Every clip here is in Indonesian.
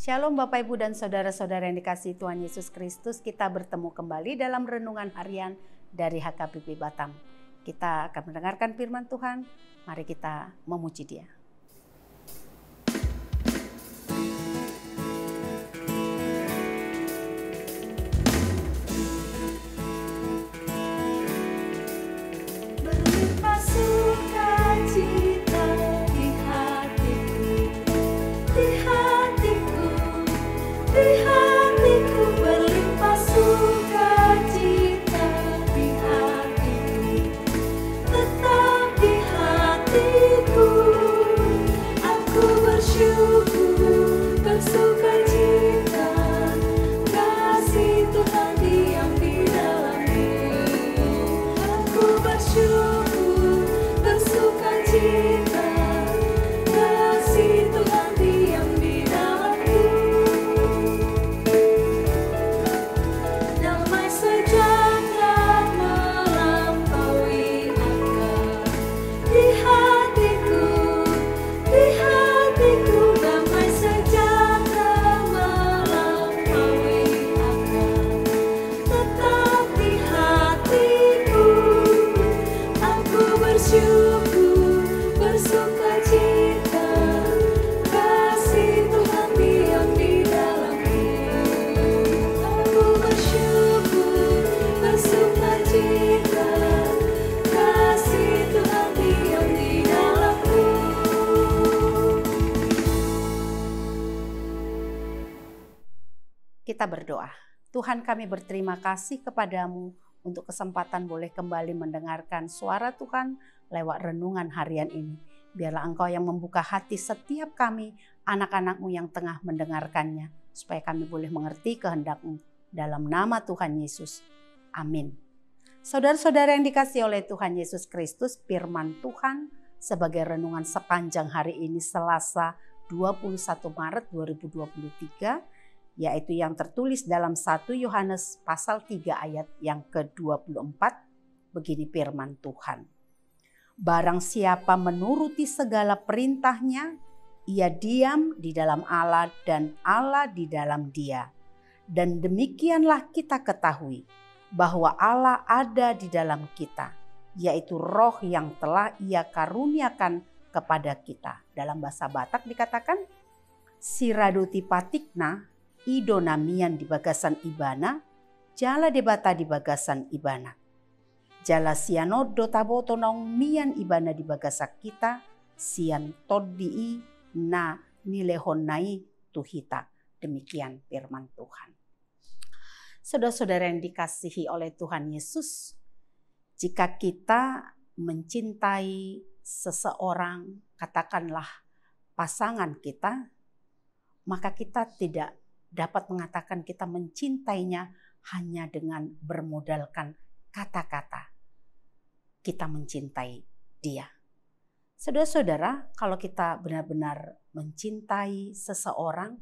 Shalom Bapak Ibu dan Saudara-saudara yang dikasihi Tuhan Yesus Kristus. Kita bertemu kembali dalam renungan harian dari HKBP Batam. Kita akan mendengarkan firman Tuhan. Mari kita memuji Dia. Kita berdoa. Tuhan, kami berterima kasih kepadamu untuk kesempatan boleh kembali mendengarkan suara Tuhan lewat renungan harian ini. Biarlah Engkau yang membuka hati setiap kami, anak-anak-Mu yang tengah mendengarkannya, supaya kami boleh mengerti kehendak-Mu. Dalam nama Tuhan Yesus. Amin. Saudara-saudara yang dikasihi oleh Tuhan Yesus Kristus, firman Tuhan sebagai renungan sepanjang hari ini Selasa 21 Maret 2023, yaitu yang tertulis dalam 1 Yohanes pasal 3 ayat yang ke-24. Begini firman Tuhan. Barang siapa menuruti segala perintahnya, ia diam di dalam Allah dan Allah di dalam dia. Dan demikianlah kita ketahui bahwa Allah ada di dalam kita, yaitu roh yang telah ia karuniakan kepada kita. Dalam bahasa Batak dikatakan, Siraduti patikna, idonamian di bagasan ibana, jala debata di bagasan ibana. Jala siano dotaboto naung mian ibana di bagasak kita, sian todii na nilehonai tuhita. Demikian firman Tuhan. Saudara-saudara yang dikasihi oleh Tuhan Yesus, jika kita mencintai seseorang, katakanlah pasangan kita, maka kita tidak dapat mengatakan kita mencintainya hanya dengan bermodalkan kata-kata. Kita mencintai dia. Saudara-saudara, kalau kita benar-benar mencintai seseorang,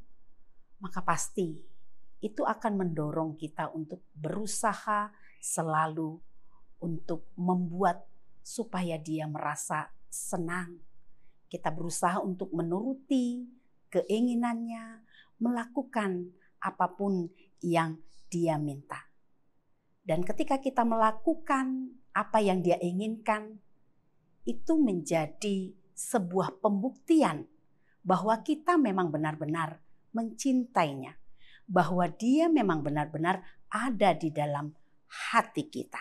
maka pasti itu akan mendorong kita untuk berusaha selalu untuk membuat supaya dia merasa senang. Kita berusaha untuk menuruti keinginannya, melakukan apapun yang dia minta. Dan ketika kita melakukan apa yang dia inginkan, itu menjadi sebuah pembuktian bahwa kita memang benar-benar mencintainya, bahwa dia memang benar-benar ada di dalam hati kita.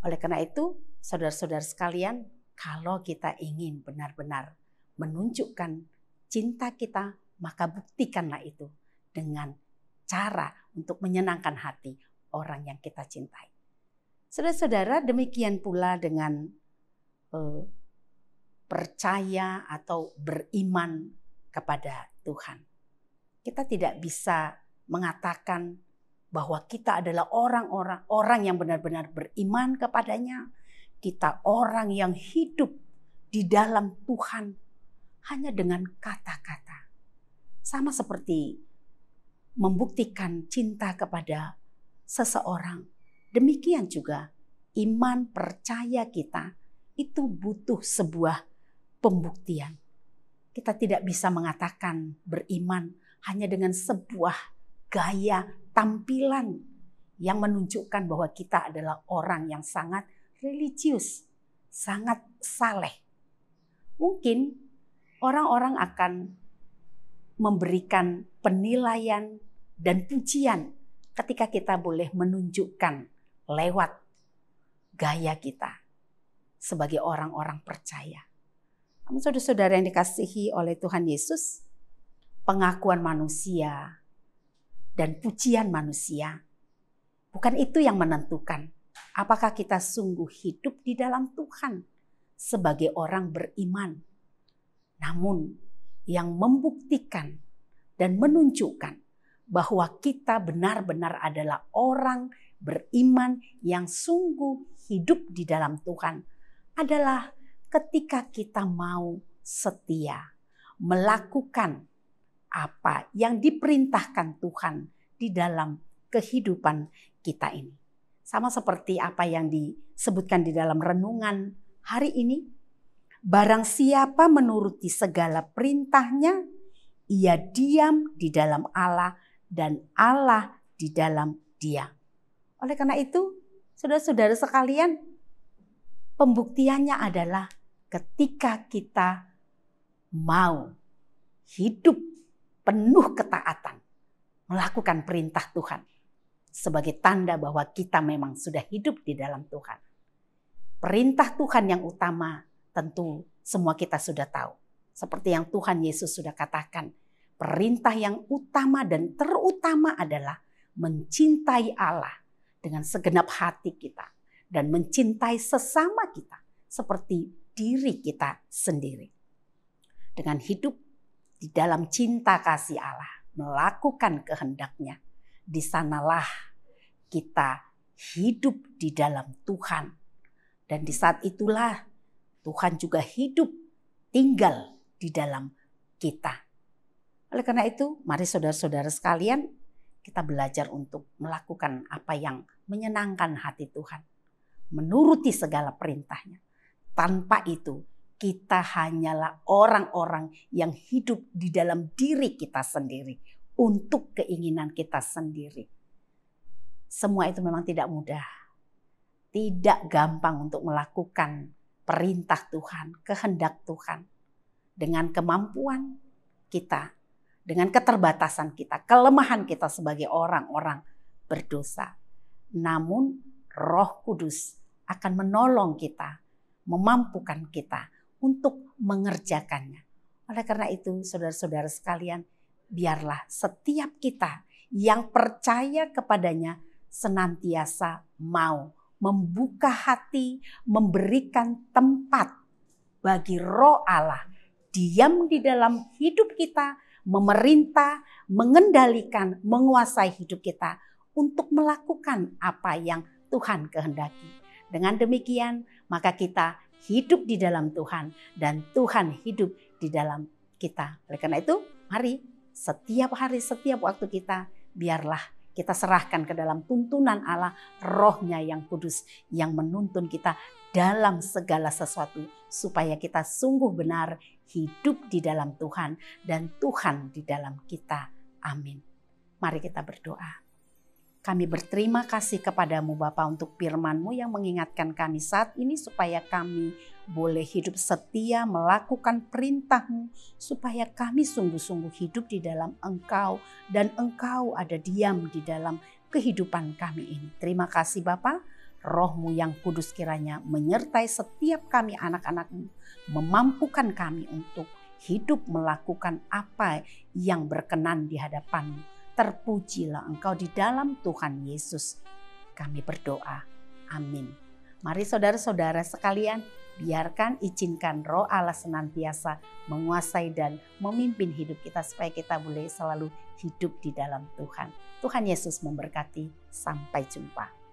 Oleh karena itu, saudara-saudara sekalian, kalau kita ingin benar-benar menunjukkan cinta kita, maka buktikanlah itu dengan cara untuk menyenangkan hati orang yang kita cintai. Saudara-saudara, demikian pula dengan percaya atau beriman kepada Tuhan. Kita tidak bisa mengatakan bahwa kita adalah orang yang benar-benar beriman kepadanya. Kita orang yang hidup di dalam Tuhan hanya dengan kata-kata. Sama seperti membuktikan cinta kepada seseorang. Demikian juga iman percaya kita itu butuh sebuah pembuktian. Kita tidak bisa mengatakan beriman hanya dengan sebuah gaya tampilan yang menunjukkan bahwa kita adalah orang yang sangat religius, sangat saleh. Mungkin orang-orang akan memberikan penilaian dan pujian ketika kita boleh menunjukkan lewat gaya kita sebagai orang-orang percaya. Namun saudara-saudara yang dikasihi oleh Tuhan Yesus, pengakuan manusia dan pujian manusia bukan itu yang menentukan apakah kita sungguh hidup di dalam Tuhan sebagai orang beriman. Namun yang membuktikan dan menunjukkan bahwa kita benar-benar adalah orang beriman yang sungguh hidup di dalam Tuhan adalah ketika kita mau setia melakukan apa yang diperintahkan Tuhan di dalam kehidupan kita ini. Sama seperti apa yang disebutkan di dalam renungan hari ini. Barang siapa menuruti segala perintahnya, ia diam di dalam Allah dan Allah di dalam dia. Oleh karena itu, saudara-saudara sekalian, pembuktiannya adalah ketika kita mau hidup penuh ketaatan, melakukan perintah Tuhan sebagai tanda bahwa kita memang sudah hidup di dalam Tuhan. Perintah Tuhan yang utama tentu semua kita sudah tahu. Seperti yang Tuhan Yesus sudah katakan, perintah yang utama dan terutama adalah mencintai Allah dengan segenap hati kita dan mencintai sesama kita seperti diri kita sendiri. Dengan hidup di dalam cinta kasih Allah, melakukan kehendak-Nya, di sanalah kita hidup di dalam Tuhan. Dan di saat itulah Tuhan juga hidup tinggal di dalam kita. Oleh karena itu, mari saudara-saudara sekalian, kita belajar untuk melakukan apa yang menyenangkan hati Tuhan. Menuruti segala perintahnya. Tanpa itu, kita hanyalah orang-orang yang hidup di dalam diri kita sendiri. Untuk keinginan kita sendiri. Semua itu memang tidak mudah. Tidak gampang untuk melakukan perintah Tuhan, kehendak Tuhan. Dengan kemampuan kita, dengan keterbatasan kita, kelemahan kita sebagai orang-orang berdosa. Namun Roh Kudus akan menolong kita, memampukan kita untuk mengerjakannya. Oleh karena itu, saudara-saudara sekalian, biarlah setiap kita yang percaya kepadanya senantiasa mau membuka hati, memberikan tempat bagi Roh Allah diam di dalam hidup kita, memerintah, mengendalikan, menguasai hidup kita untuk melakukan apa yang Tuhan kehendaki. Dengan demikian, maka kita hidup di dalam Tuhan dan Tuhan hidup di dalam kita. Oleh karena itu, mari setiap hari, setiap waktu kita, biarlah kita serahkan ke dalam tuntunan Allah, Roh-Nya yang kudus yang menuntun kita dalam segala sesuatu supaya kita sungguh benar hidup di dalam Tuhan dan Tuhan di dalam kita. Amin. Mari kita berdoa. Kami berterima kasih kepadamu Bapa untuk firman-Mu yang mengingatkan kami saat ini supaya kami boleh hidup setia melakukan perintah-Mu supaya kami sungguh-sungguh hidup di dalam Engkau dan Engkau ada diam di dalam kehidupan kami ini. Terima kasih Bapa, Roh-Mu yang kudus kiranya menyertai setiap kami anak-anak-Mu, memampukan kami untuk hidup melakukan apa yang berkenan di hadapan-Mu. Terpujilah Engkau di dalam Tuhan Yesus. Kami berdoa. Amin. Mari saudara-saudara sekalian, izinkan Roh Allah senantiasa menguasai dan memimpin hidup kita supaya kita boleh selalu hidup di dalam Tuhan. Tuhan Yesus memberkati. Sampai jumpa.